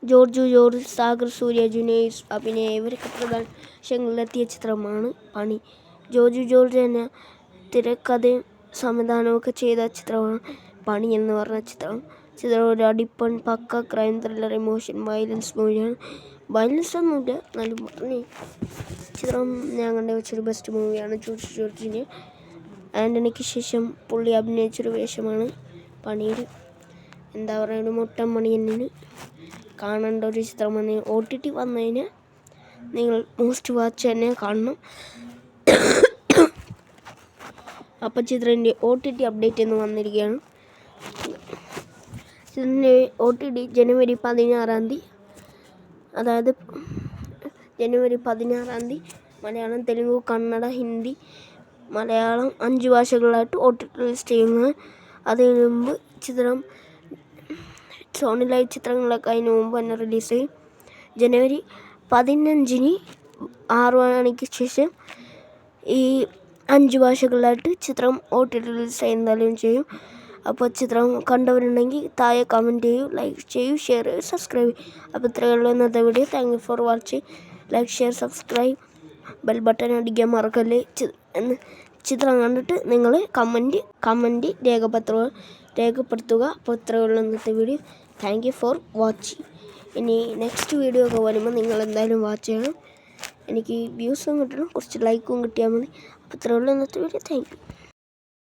George, Sagar സൂര്യ, ജുനൈസ് അഭിനയ ഇവരൊക്കെ പ്രധാന വേഷങ്ങളിലെത്തിയ ചിത്രമാണ് പണി. ജോർജ് തന്നെ തിരക്കഥയും സംവിധാനമൊക്കെ ചെയ്ത ചിത്രമാണ് പണി എന്ന് പറഞ്ഞ ചിത്രം. ഒരു അടിപ്പൺ പക്ക ക്രൈം ത്രില്ലർ ഇമോഷൻ വയലൻസ് മൂവിയാണ്. വയലൻസ് ഒന്നുമില്ല, എന്നാലും പറഞ്ഞ് ചിത്രം ഞാൻ കണ്ട വെച്ചൊരു ബെസ്റ്റ് മൂവിയാണ്. ജോർജിന് ആൻ്റണിക്ക് ശേഷം പുള്ളി അഭിനയിച്ചൊരു വേഷമാണ് പണിയിൽ. എന്താ പറയുക, ഒരു മുട്ടൻ മണിയന്നിന് കാണേണ്ട ഒരു ചിത്രമാണ്. OTT വന്നതിന് നിങ്ങൾ മോസ്റ്റ് വാച്ച് തന്നെ കാണണം. അപ്പം ചിത്രത്തിൻ്റെ OTT അപ്ഡേറ്റ് എന്ന് വന്നിരിക്കുകയാണ്. ചിത്രത്തിൻ്റെ OTT ജനുവരി 16 അതായത് ജനുവരി 16 മലയാളം, തെലുങ്ക്, കന്നഡ, ഹിന്ദി, മലയാളം 5 ഭാഷകളിലായിട്ട് OTT റിലീസ് ചെയ്യുന്നത്. അതിനു മുമ്പ് ചിത്രം സോണി ലൈവ് ചിത്രങ്ങളൊക്കെ അതിന് മുമ്പ് തന്നെ റിലീസ് ചെയ്യും. ജനുവരി 15 6 മണിക്ക് ശേഷം ഈ 5 ഭാഷകളിലായിട്ട് ചിത്രം OTT റിലീസ് എന്തായാലും ചെയ്യും. അപ്പോൾ ചിത്രം കണ്ടവരുണ്ടെങ്കിൽ താഴെ കമൻറ്റ് ചെയ്യൂ, ലൈക്ക് ചെയ്യൂ, ഷെയർ ചെയ്യൂ, സബ്സ്ക്രൈബ് ചെയ്യൂ. അപ്പോൾ ഇത്രയുള്ള ഇന്നത്തെ video. Thank you for watching. Like, share, subscribe, bell button അടിക്കാൻ മറക്കല്ലേ. ചിത്രം കണ്ടിട്ട് നിങ്ങൾ കമൻറ്റ് രേഖപ്പെടുത്തുക. അപ്പോൾ ഇത്രയുള്ള ഇന്നത്തെ video. Thank you for watching. ഇനി നെക്സ്റ്റ് വീഡിയോ ഒക്കെ വരുമ്പോൾ നിങ്ങൾ എന്തായാലും വാച്ച് ചെയ്യണം. എനിക്ക് വ്യൂസും കിട്ടണം, കുറച്ച് ലൈക്കും കിട്ടിയാൽ മതി. അപ്പോൾ ഇത്രയുള്ള ഇന്നത്തെ വീഡിയോ. Thank you.